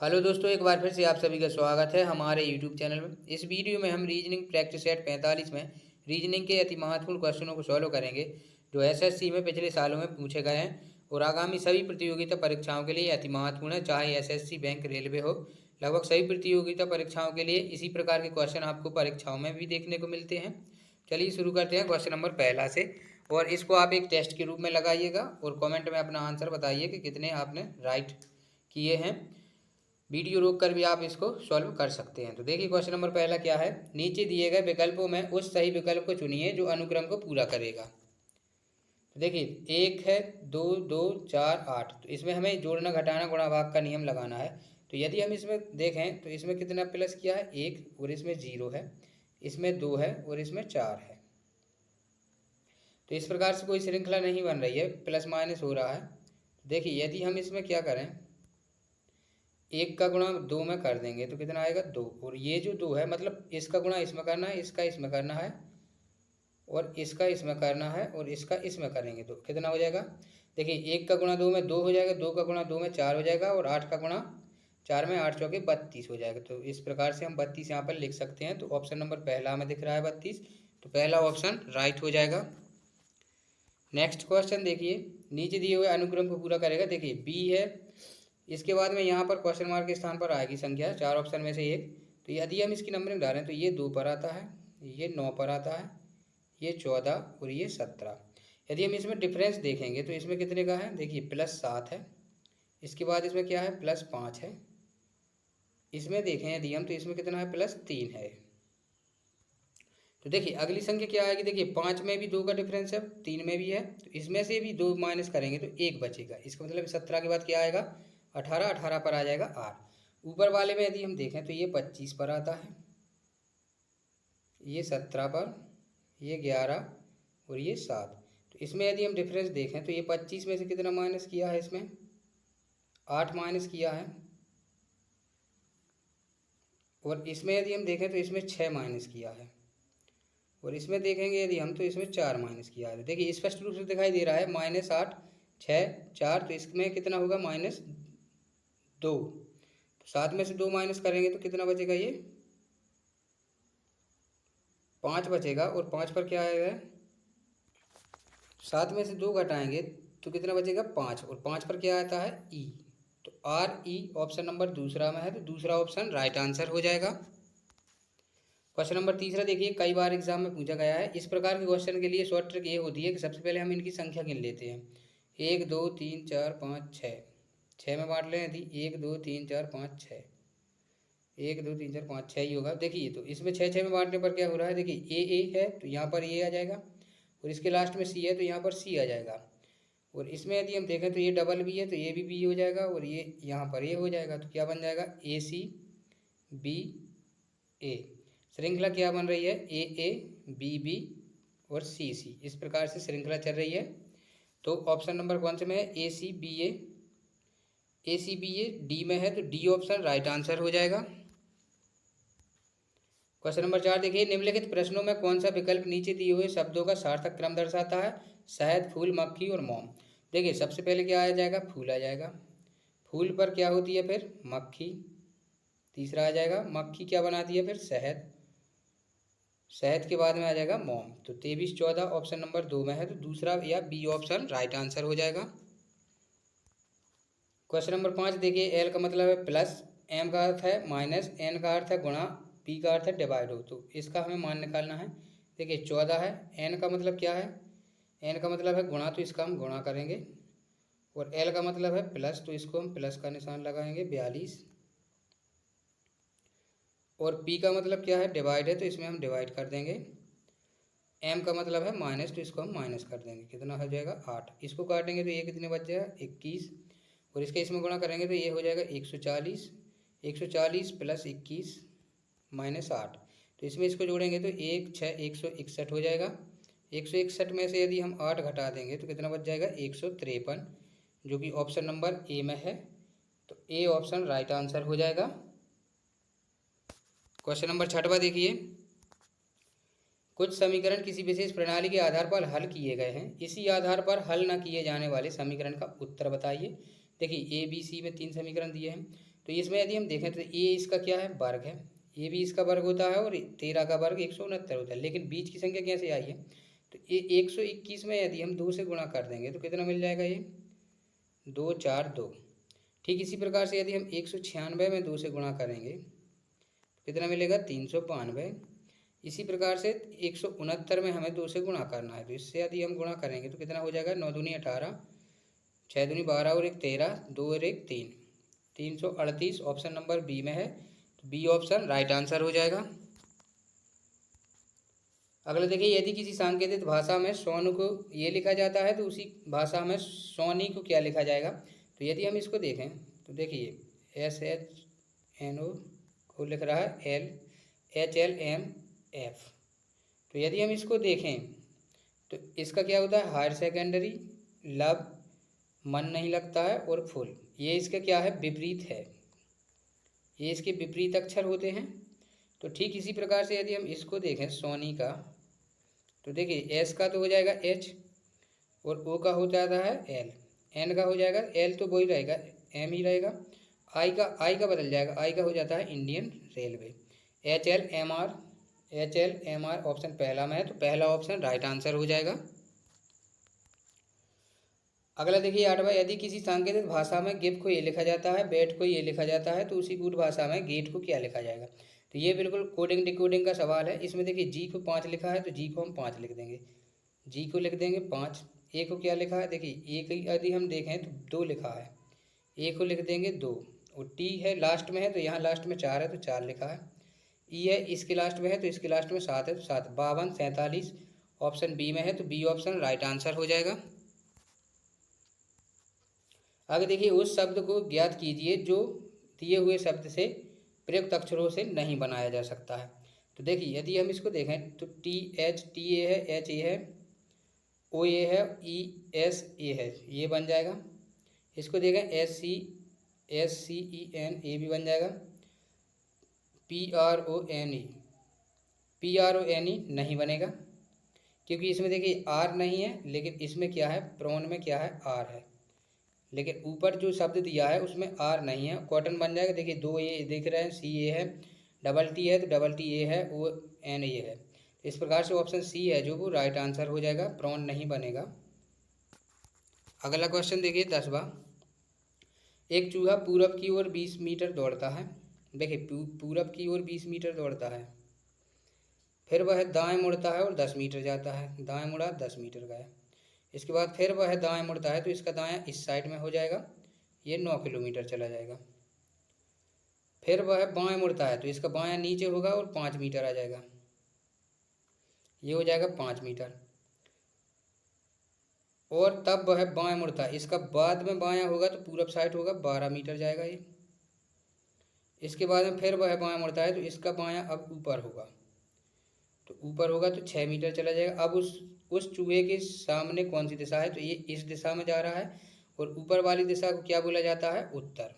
Hello दोस्तों, एक बार फिर से आप सभी का स्वागत है हमारे यूट्यूब चैनल में। इस वीडियो में हम रीजनिंग प्रैक्टिस सेट 45 में रीजनिंग के अति महत्वपूर्ण क्वेश्चनों को सॉल्व करेंगे जो एसएससी में पिछले सालों में पूछे गए हैं और आगामी सभी प्रतियोगिता परीक्षाओं के लिए अति महत्वपूर्ण है, चाहे एसएससी, बैंक, रेलवे हो। लगभग सभी प्रतियोगिता परीक्षाओं के लिए इसी प्रकार के क्वेश्चन आपको परीक्षाओं में भी देखने को मिलते हैं। चलिए शुरू करते हैं क्वेश्चन नंबर पहला से, और इसको आप एक टेस्ट के रूप में लगाइएगा और कमेंट में अपना आंसर बताइए कि कितने आपने राइट किए हैं। वीडियो रोक कर भी आप इसको सॉल्व कर सकते हैं। तो देखिए क्वेश्चन नंबर पहला क्या है। नीचे दिए गए विकल्पों में उस सही विकल्प को चुनिए जो अनुक्रम को पूरा करेगा। तो देखिए 1 है, 2, 2, 4, 8। तो इसमें हमें जोड़ना, घटाना, गुणा भाग का नियम लगाना है। तो यदि हम इसमें देखें तो इसमें कितना प्लस किया है, 1, और इसमें 0 है, इसमें 2 है और इसमें 4 है। तो इस प्रकार से कोई श्रृंखला नहीं बन रही है, प्लस माइनस हो रहा है। देखिए यदि हम इसमें क्या करें, 1 का गुणा 2 में कर देंगे तो कितना आएगा, 2। और ये जो 2 है मतलब इसका गुणा इसमें करना है, इसका इसमें करना है, और इसका इसमें करना है, और इसका इसमें करेंगे तो कितना हो जाएगा। देखिए 1 का गुणा 2 में 2 हो जाएगा, 2 का गुणा 2 में 4 हो जाएगा, और 8 का गुणा 4 में 8 चौके 32 हो जाएगा। तो इस प्रकार से हम 32 यहाँ पर लिख सकते हैं। तो ऑप्शन नंबर पहला हमें दिख रहा है 32, तो पहला ऑप्शन राइट हो जाएगा। नेक्स्ट क्वेश्चन देखिए, नीचे दिए हुए अनुक्रम को पूरा करेगा। देखिए बी है, इसके बाद में यहाँ पर क्वेश्चन मार्क के स्थान पर आएगी संख्या, 4 ऑप्शन में से एक। तो यदि हम इसकी नंबरिंग डालें तो ये 2 पर आता है, ये 9 पर आता है, ये 14 और ये 17। यदि हम इसमें डिफरेंस देखेंगे तो इसमें कितने का है, देखिए +7 है, इसके बाद इसमें क्या है, +5 है। इसमें देखें यदि हम तो इसमें कितना है, +3 है। तो देखिए अगली संख्या क्या आएगी, देखिए 5 में भी 2 का डिफरेंस है, 3 में भी है, तो इसमें से भी 2 माइनस करेंगे तो 1 बचेगा। इसका मतलब 17 के बाद क्या आएगा, 18, 18 पर आ जाएगा R। ऊपर वाले में यदि हम देखें तो ये 25 पर आता है, ये 17 पर, ये 11 और ये 7। तो इसमें यदि हम डिफरेंस देखें तो ये 25 में से कितना माइनस किया है, इसमें 8 माइनस किया है, और इसमें यदि हम देखें तो इसमें 6 माइनस किया है, और इसमें देखेंगे यदि हम तो इसमें 4 माइनस किया है। देखिए स्पष्ट रूप से दिखाई दे रहा है, -8, 6, 4। तो इसमें कितना होगा, -2। तो 7 में से 2 माइनस करेंगे तो कितना बचेगा, ये 5 बचेगा, और 5 पर क्या आएगा, 7 में से 2 घटाएंगे तो कितना बचेगा, 5, और 5 पर क्या आता है, ई। तो RE ऑप्शन नंबर दूसरा में है, तो दूसरा ऑप्शन राइट आंसर हो जाएगा। क्वेश्चन नंबर तीसरा देखिए, कई बार एग्जाम में पूछा गया है। इस प्रकार के क्वेश्चन के लिए शॉर्ट ट्रिक ये होती है कि सबसे पहले हम इनकी संख्या गिन लेते हैं। 1, 2, 3, 4, 5, 6। 6 में बांट लें यदि, 1, 2, 3, 4, 5, 6। 1, 2, 3, 4, 5, 6 ही होगा। देखिए तो इसमें 6 6 में बांटने पर क्या हो रहा है, देखिए ए है तो यहाँ पर ए आ जाएगा, और इसके लास्ट में सी है तो यहाँ पर सी आ जाएगा। और इसमें यदि हम देखें तो ये डबल बी है तो ये भी बी हो जाएगा, और ये यहाँ पर ए हो जाएगा। तो क्या बन जाएगा, AC B A। श्रृंखला क्या बन रही है, AA BB और CC। इस प्रकार से श्रृंखला चल रही है। तो ऑप्शन नंबर कौन से में है, ACBA। ACBA डी में है तो डी ऑप्शन राइट आंसर हो जाएगा। क्वेश्चन नंबर 4 देखिए, निम्नलिखित प्रश्नों में कौन सा विकल्प नीचे दिए हुए शब्दों का सार्थक क्रम दर्शाता है। शहद, फूल, मक्खी और मोम। देखिए सबसे पहले क्या आ जाएगा, फूल आ जाएगा। फूल पर क्या होती है फिर, मक्खी। तीसरा आ जाएगा, मक्खी क्या बनाती है फिर, शहद। शहद के बाद में आ जाएगा मोम। तो 23, 14 ऑप्शन नंबर 2 में है, तो दूसरा या बी ऑप्शन राइट आंसर हो जाएगा। क्वेश्चन नंबर 5 देखिए, एल का मतलब है प्लस, एम का अर्थ है माइनस, एन का अर्थ है गुणा, पी का अर्थ है डिवाइड हो। तो इसका हमें मान निकालना है। देखिए 14 है, एन का मतलब क्या है, एन का मतलब है गुणा, तो इसका हम गुणा करेंगे। और एल का मतलब है प्लस, तो इसको हम प्लस का निशान लगाएंगे, 42। और पी का मतलब क्या है, डिवाइड है, तो इसमें हम डिवाइड कर देंगे। एम का मतलब है माइनस, तो इसको हम माइनस कर देंगे। कितना हो जाएगा, 8। इसको काटेंगे तो ये कितने बच जाएगा, 21। और इसके इसमें गुणा करेंगे तो ये हो जाएगा 140। 140 + 21 - 8। तो इसमें इसको जोड़ेंगे तो 1, 6, 161 हो जाएगा। 161 में से यदि हम 8 घटा देंगे तो कितना बच जाएगा, 153, जो कि ऑप्शन नंबर ए में है। तो ए ऑप्शन राइट आंसर हो जाएगा। क्वेश्चन नंबर 6वां देखिए, कुछ समीकरण किसी विशेष प्रणाली के आधार पर हल किए गए हैं। इसी आधार पर हल न किए जाने वाले समीकरण का उत्तर बताइए। देखिए ABC में 3 समीकरण दिए हैं। तो इसमें यदि हम देखें तो ए इसका क्या है, वर्ग है, ये भी इसका वर्ग होता है और 13 का वर्ग 169 होता है, लेकिन बीच की संख्या कैसे आई है, तो ये 121 में यदि हम 2 से गुणा कर देंगे तो कितना मिल जाएगा, ये 2 4 2। ठीक इसी प्रकार से यदि हम 196 में 2 से गुणा करेंगे कितना मिलेगा, 392। इसी प्रकार से 169 में हमें 2 से गुणा करना है, तो इससे यदि हम गुणा करेंगे तो कितना हो जाएगा, 9 दूनी 18, 6 दूनी 12 और 1 13, 2 और 1 3, 338 ऑप्शन नंबर बी में है। तो बी ऑप्शन राइट आंसर हो जाएगा। अगला देखिए, यदि किसी सांकेतिक भाषा में सोनू को ये लिखा जाता है तो उसी भाषा में सोनी को क्या लिखा जाएगा। तो यदि हम इसको देखें तो देखिए SHNO को लिख रहा है LHLMF। तो यदि हम इसको देखें तो इसका क्या होता है, हायर सेकेंडरी, लव, मन नहीं लगता है और फुल, ये इसका क्या है, विपरीत है, ये इसके विपरीत अक्षर होते हैं। तो ठीक इसी प्रकार से यदि हम इसको देखें सोनी का, तो देखिए एस का तो हो जाएगा H और ओ का हो जाता है L, एन का हो जाएगा L तो वही रहेगा, M ही रहेगा, आई का बदल जाएगा, आई का हो जाता है इंडियन रेलवे। HLMR ऑप्शन पहला में है, तो पहला ऑप्शन राइट आंसर हो जाएगा। अगला देखिए 8वां, यदि किसी सांकेतिक भाषा में गिफ्ट को ये लिखा जाता है, बैट को ये लिखा जाता है, तो उसी कूट भाषा में गेट को क्या लिखा जाएगा। तो ये बिल्कुल कोडिंग डिकोडिंग का सवाल है। इसमें देखिए जी को 5 लिखा है तो जी को हम 5 लिख देंगे, जी को लिख देंगे 5। ए को क्या लिखा है, देखिए ए की यदि हम देखें तो 2 लिखा है, ए को लिख देंगे 2, और टी है लास्ट में है तो यहाँ लास्ट में 4 है तो 4 लिखा है। ई है इसके लास्ट में है तो इसके लास्ट में 7 है तो 7, 52 47 ऑप्शन बी में है, तो बी ऑप्शन राइट आंसर हो जाएगा। आगे देखिए, उस शब्द को ज्ञात कीजिए जो दिए हुए शब्द से प्रयुक्त अक्षरों से नहीं बनाया जा सकता है। तो देखिए यदि हम इसको देखें तो टी ए है, एच ए है, ओ ए है, ई एस ए है, ये बन जाएगा। इसको देखें एस सी ई एन, ए भी बन जाएगा। P R O N E नहीं बनेगा, क्योंकि इसमें देखिए आर नहीं है, लेकिन इसमें क्या है, प्रोन में क्या है, आर है, लेकिन ऊपर जो शब्द दिया है उसमें आर नहीं है। कॉटन बन जाएगा। देखिए 2 ए देख रहे हैं, सी ए है, डबल टी है तो डबल टी ए है, ओ एन ए है। इस प्रकार से ऑप्शन सी है जो वो राइट आंसर हो जाएगा, प्रॉन नहीं बनेगा। अगला क्वेश्चन देखिए 10वां, एक चूहा पूरब की ओर 20 मीटर दौड़ता है। देखिए पूरब की ओर 20 मीटर दौड़ता है, फिर वह दाएं मुड़ता है और 10 मीटर जाता है, दाएं मुड़ा 10 मीटर गया। इसके बाद फिर वह दाएं मुड़ता है तो इसका दायां इस साइड में हो जाएगा, ये 9 किलोमीटर चला जाएगा। फिर वह बाएं मुड़ता है तो इसका बायां नीचे होगा और 5 मीटर आ जाएगा, ये हो जाएगा 5 मीटर। और तब वह बाएं मुड़ता है, इसका बाद में बायां होगा तो पूरब साइड होगा, 12 मीटर जाएगा ये। इसके बाद में फिर वह बायां मुड़ता है तो इसका बायां अब ऊपर होगा, तो ऊपर होगा तो 6 मीटर चला जाएगा। अब उस चूहे के सामने कौन सी दिशा है, तो ये इस दिशा में जा रहा है, और ऊपर वाली दिशा को क्या बोला जाता है, उत्तर।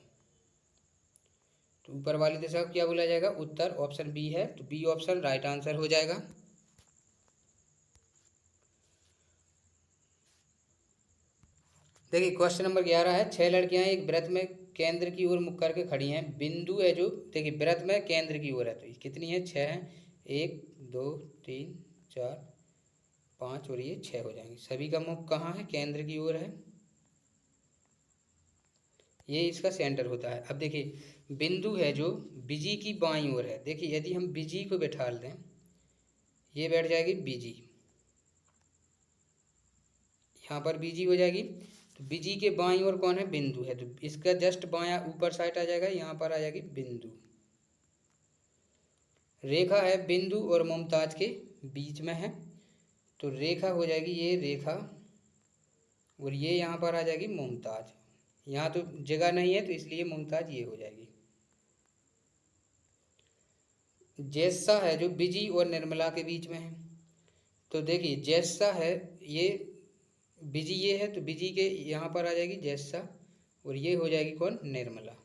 तो ऊपर वाली दिशा को क्या बोला जाएगा, उत्तर, ऑप्शन बी है, तो बी ऑप्शन राइट आंसर हो जाएगा। देखिए क्वेश्चन नंबर 11 है, 6 लड़कियां एक व्रत में केंद्र की ओर मुख करके खड़ी हैं। बिंदु है जो, देखिए व्रत में केंद्र की ओर है, तो कितनी है, 6 है, 1 2 3 4 5 और ये 6 हो जाएंगे। सभी का मुख कहाँ है, केंद्र की ओर है, ये इसका सेंटर होता है। अब देखिए बिंदु है जो बीजी की बाईं ओर है। देखिए यदि हम बीजी को बैठा दें, ये बैठ जाएगी बीजी, यहाँ पर बीजी हो जाएगी। तो बीजी के बाईं ओर कौन है, बिंदु है, तो इसका जस्ट बायां ऊपर साइड आ जाएगा, यहाँ पर आ जाएगी बिंदु। रेखा है बिंदु और मुमताज के बीच में है, तो रेखा हो जाएगी ये रेखा, और ये यहाँ पर आ जाएगी मुमताज। यहाँ तो जगह नहीं है तो इसलिए मुमताज ये हो जाएगी। जैसा है जो बिजी और निर्मला के बीच में है, तो देखिए जैसा है ये बिजी, ये है तो बिजी के यहाँ पर आ जाएगी जैसा, और ये हो जाएगी कौन, निर्मला।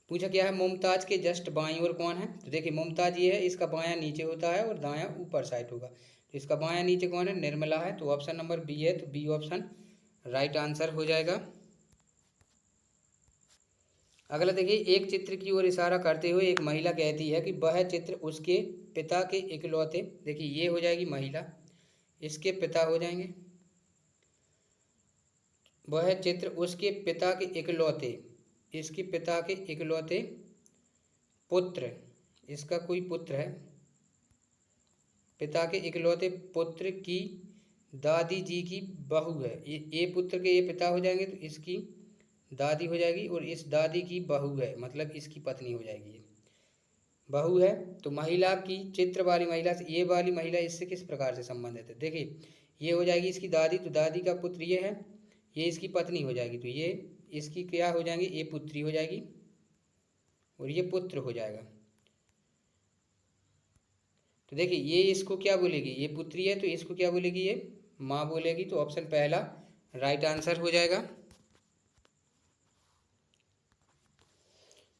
पूछा क्या है, मुमताज के जस्ट बाईं ओर कौन है, तो देखिए मुमताज ये है, इसका बायां नीचे होता है और दायां ऊपर साइड होगा, तो इसका बायां नीचे कौन है, निर्मला है, तो ऑप्शन नंबर बी है, तो बी ऑप्शन राइट आंसर हो जाएगा। अगला देखिए, एक चित्र की ओर इशारा करते हुए एक महिला कहती है कि वह चित्र उसके पिता के इकलौते, देखिए ये हो जाएगी महिला, इसके पिता हो जाएंगे, वह चित्र उसके पिता के इकलौते, इसके पिता के इकलौते पुत्र, इसका कोई पुत्र है, पिता के इकलौते पुत्र की दादी जी की बहू है। ये पुत्र के ये पिता हो जाएंगे तो इसकी दादी हो जाएगी, और इस दादी की बहू है, मतलब इसकी पत्नी हो जाएगी। ये बहू है तो महिला की, चित्र वाली महिला से, ये वाली महिला इससे किस प्रकार से संबंधित है, देखिए ये हो जाएगी इसकी दादी, तो दादी का पुत्र ये है, ये इसकी पत्नी हो जाएगी, तो ये इसकी क्या हो जाएंगी, ये पुत्री हो जाएगी और ये पुत्र हो जाएगा। तो देखिए ये इसको क्या बोलेगी, ये पुत्री है तो इसको क्या बोलेगी, ये माँ बोलेगी। तो ऑप्शन पहला राइट आंसर हो जाएगा।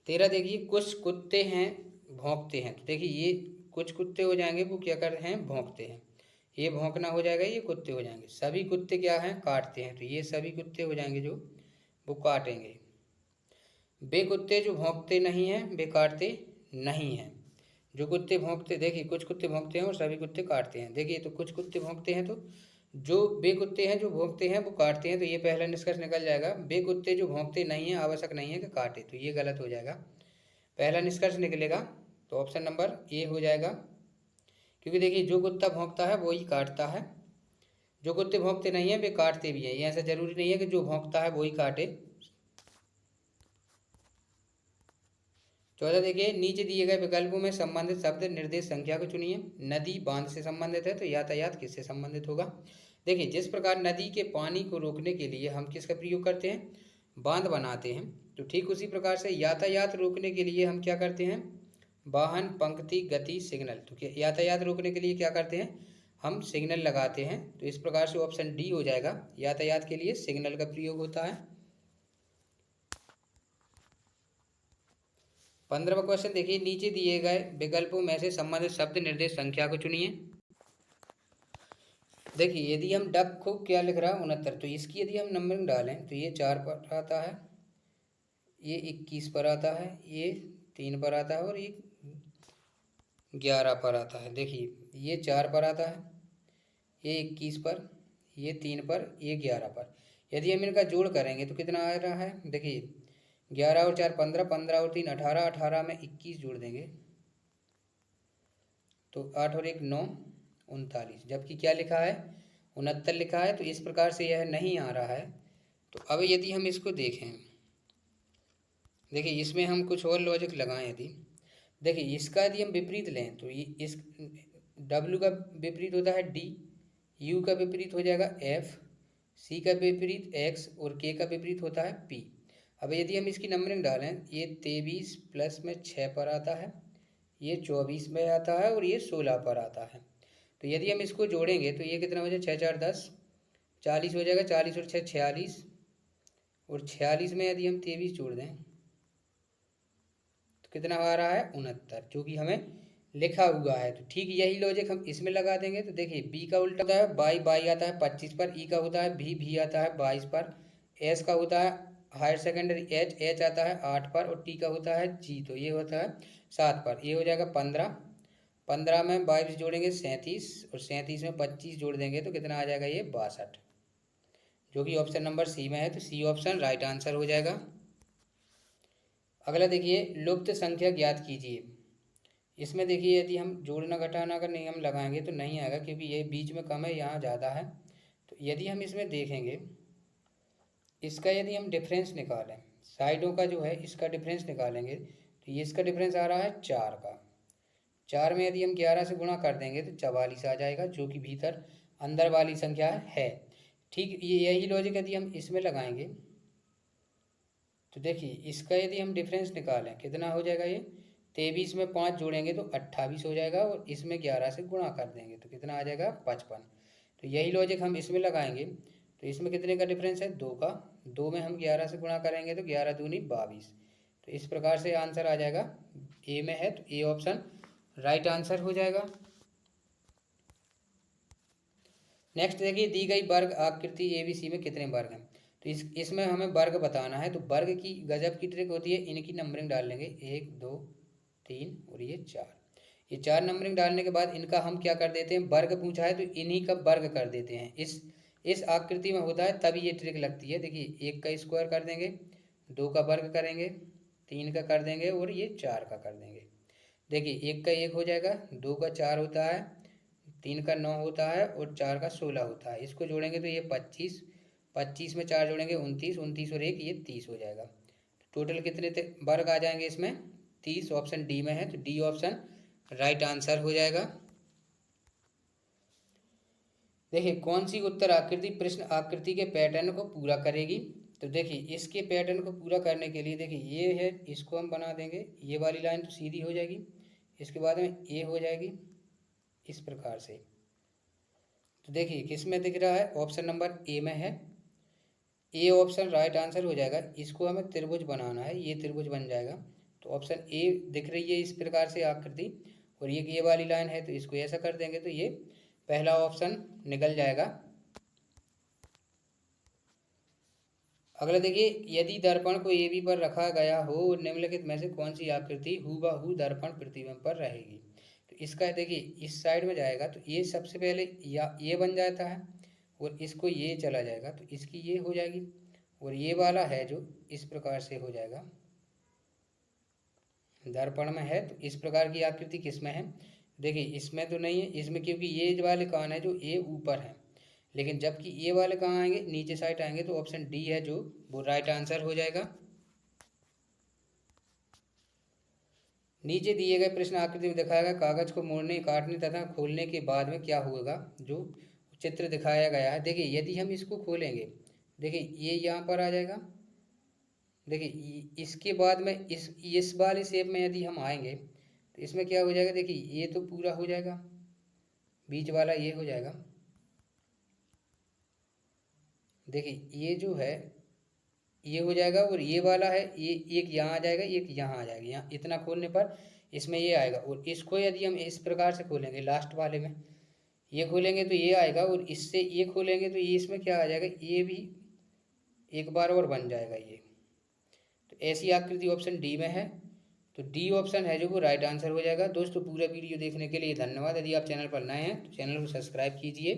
13 देखिए, कुछ कुत्ते हैं भौंकते हैं, तो देखिए ये कुछ कुत्ते हो जाएंगे, वो क्या कर रहे हैं, भौंकते हैं, ये भौंकना हो जाएगा, ये कुत्ते हो जाएंगे। सभी कुत्ते क्या हैं, काटते हैं, तो ये सभी कुत्ते हो जाएंगे जो वो काटेंगे। वे कुत्ते जो भौंकते नहीं हैं वे काटते नहीं हैं। जो कुत्ते भौंकते, देखिए कुछ कुत्ते भौंकते हैं और सभी कुत्ते काटते हैं। देखिए तो कुछ कुत्ते भौंकते हैं, तो जो वे कुत्ते हैं जो भौंकते हैं वो काटते हैं, तो ये पहला निष्कर्ष निकल जाएगा। वे कुत्ते जो भौंकते नहीं हैं आवश्यक नहीं है कि काटे, तो ये गलत हो जाएगा। पहला निष्कर्ष निकलेगा तो ऑप्शन नंबर ए हो जाएगा, क्योंकि देखिए जो कुत्ता भौंकता है वो ही काटता है, जो कुत्ते भौंकते नहीं हैं वे काटते भी हैं। ये ऐसा जरूरी नहीं है कि जो भौंकता है वो ही काटे। 14 देखिए, नीचे दिए गए विकल्पों में संबंधित शब्द निर्देश संख्या को चुनिए। नदी बांध से संबंधित है तो यातायात किससे संबंधित होगा। देखिए जिस प्रकार नदी के पानी को रोकने के लिए हम किसका प्रयोग करते हैं, बांध बनाते हैं, तो ठीक उसी प्रकार से यातायात रोकने के लिए हम क्या करते हैं, वाहन, पंक्ति, गति, सिग्नल। तो यातायात रोकने के लिए क्या करते हैं, हम सिग्नल लगाते हैं। तो इस प्रकार से ऑप्शन डी हो जाएगा, यातायात के लिए सिग्नल का प्रयोग होता है। 15वां क्वेश्चन देखिए, नीचे दिए गए विकल्पों में से संबंधित शब्द निर्देश संख्या को चुनिए। देखिए यदि हम डक को क्या लिख रहा है 69, तो इसकी यदि हम नंबरिंग डालें तो ये 4 पर आता है, ये 21 पर आता है, ये 3 पर आता है और ये 11 पर आता है। देखिए ये 4 पर आता है, ये 21 पर, ये 3 पर, ये 11 पर। यदि हम इनका जोड़ करेंगे तो कितना आ रहा है, देखिए 11 और 4 15, 15 और 3 18, 18 में 21 जोड़ देंगे तो 8 और 1 9 39, जबकि क्या लिखा है 69 लिखा है। तो इस प्रकार से यह नहीं आ रहा है। तो अब यदि हम इसको देखें, देखिए इसमें हम कुछ और लॉजिक लगाएं। यदि देखिए इसका यदि हम विपरीत लें तो ये इस W का विपरीत होता है D, U का विपरीत हो जाएगा F, C का विपरीत X और K का विपरीत होता है P। अब यदि हम इसकी नंबरिंग डालें, ये 23 प्लस में 6 पर आता है, ये 24 में आता है और ये 16 पर आता है। तो यदि हम इसको जोड़ेंगे तो ये कितना हो जाएगा, 6 4 10 40 हो जाएगा, 40 और 6 46, और 46 में यदि हम 23 जोड़ दें तो कितना आ रहा है 69, जो कि हमें लिखा हुआ है। तो ठीक यही लॉजिक हम इसमें लगा देंगे। तो देखिए बी का उल्टा होता है बाई, बाई आता है 25 पर, ई का होता है भी, भी आता है 22 पर, एस का होता है हायर सेकेंडरी एच, एच आता है 8 पर, और टी का होता है जी, तो ये होता है 7 पर। ये हो जाएगा 15, 15 में 22 जोड़ेंगे 37, और 37 में 25 जोड़ देंगे तो कितना आ जाएगा, ये 62, जो कि ऑप्शन नंबर सी में है। तो सी ऑप्शन राइट आंसर हो जाएगा। अगला देखिए, लुप्त संख्या ज्ञात कीजिए। इसमें देखिए यदि हम जोड़ना घटाना का नियम लगाएंगे तो नहीं आएगा, क्योंकि ये बीच में कम है, यहाँ ज़्यादा है। तो यदि हम इसमें देखेंगे, इसका यदि हम डिफरेंस निकालें, साइडों का जो है इसका डिफरेंस निकालेंगे, तो ये इसका डिफरेंस आ रहा है 4 का। 4 में यदि हम 11 से गुणा कर देंगे तो 44 आ जाएगा, जो कि भीतर अंदर वाली संख्या है। ठीक यही लॉजिक यदि हम इसमें लगाएंगे तो देखिए इसका यदि हम डिफरेंस निकालें कितना हो जाएगा, ये 23 में 5 जोड़ेंगे तो 28 हो जाएगा, और इसमें 11 से गुणा कर देंगे तो कितना आ जाएगा 55। तो यही लॉजिक हम इसमें लगाएंगे। तो इसमें कितने का डिफरेंस है, 2 का, 2 में हम 11 से गुणा करेंगे तो 11 दूनी 22। तो इस प्रकार से आंसर आ जाएगा, ए में है तो ए ऑप्शन राइट आंसर हो जाएगा। नेक्स्ट देखिए, दी गई वर्ग आकृति ABC में कितने वर्ग हैं। तो इसमें हमें वर्ग बताना है। तो वर्ग की गजब की ट्रिक होती है, इनकी नंबरिंग डाल लेंगे 1 2 3 और ये 4। ये 4 नंबरिंग डालने के बाद इनका हम क्या कर देते हैं, वर्ग पूछा है तो इन्हीं का वर्ग कर देते हैं। इस आकृति में होता है तभी ये ट्रिक लगती है। देखिए 1 का स्क्वायर कर देंगे, 2 का वर्ग करेंगे, 3 का कर देंगे और ये 4 का कर देंगे। देखिए 1 का 1 हो जाएगा, 2 का 4 होता है, 3 का 9 होता है और 4 का 16 होता है। इसको जोड़ेंगे तो ये 25, 25 में 4 जोड़ेंगे 29, 29 और 1 ये 30 हो जाएगा। टोटल कितने वर्ग आ जाएंगे इसमें, 30। ऑप्शन डी में है, तो डी ऑप्शन राइट आंसर हो जाएगा। देखिए कौन सी उत्तर आकृति प्रश्न आकृति के पैटर्न को पूरा करेगी। तो देखिए इसके पैटर्न को पूरा करने के लिए देखिए ये है, इसको हम बना देंगे, ये वाली लाइन तो सीधी हो जाएगी, इसके बाद में ए हो जाएगी इस प्रकार से। तो देखिए किस में दिख रहा है, ऑप्शन नंबर ए में है, ए ऑप्शन राइट आंसर हो जाएगा। इसको हमें त्रिभुज बनाना है, ये त्रिभुज बन जाएगा। तो ऑप्शन ए दिख रही है इस प्रकार से आकृति, और ये वाली लाइन है तो इसको ऐसा कर देंगे तो ये पहला ऑप्शन निकल जाएगा। अगला देखिए, यदि दर्पण को ए बी पर रखा गया हो, निम्नलिखित में से कौन सी आकृति हूबहू दर्पण प्रतिबिंब पर रहेगी। तो इसका देखिए इस साइड में जाएगा तो ये सबसे पहले या ये बन जाता है और इसको ये चला जाएगा तो इसकी ये हो जाएगी, और ये वाला है जो इस प्रकार से हो जाएगा, दर्पण में है। तो इस प्रकार की आकृति किस में है, देखिए इसमें तो नहीं है, इसमें क्योंकि ये वाले कान है जो ए ऊपर है, लेकिन जबकि ये वाले कहाँ आएंगे, नीचे साइड आएंगे। तो ऑप्शन डी है जो वो राइट आंसर हो जाएगा। नीचे दिए गए प्रश्न आकृति में दिखाया गया कागज को मोड़ने, काटने तथा खोलने के बाद में क्या होगा, जो चित्र दिखाया गया है। देखिए यदि हम इसको खोलेंगे, देखिए ये यहाँ पर आ जाएगा। देखिए इसके बाद में इस वाले शेप में यदि हम आएंगे तो इसमें क्या हो जाएगा, देखिए ये तो पूरा हो जाएगा, बीच वाला ये हो जाएगा। देखिए ये जो है ये हो जाएगा, और ये वाला है ये एक यहाँ आ जाएगा, एक यहाँ आ जाएगा। यहाँ इतना खोलने पर इसमें ये आएगा, और इसको यदि हम इस प्रकार से खोलेंगे, लास्ट वाले में ये खोलेंगे तो ये आएगा, और इससे ये खोलेंगे तो ये इसमें क्या आ जाएगा, ये भी एक बार और बन जाएगा ये। तो ऐसी आकृति ऑप्शन डी में है, तो डी ऑप्शन है जो वो राइट आंसर हो जाएगा। दोस्तों पूरा वीडियो देखने के लिए धन्यवाद। यदि आप चैनल पर नए हैं तो चैनल को सब्सक्राइब कीजिए।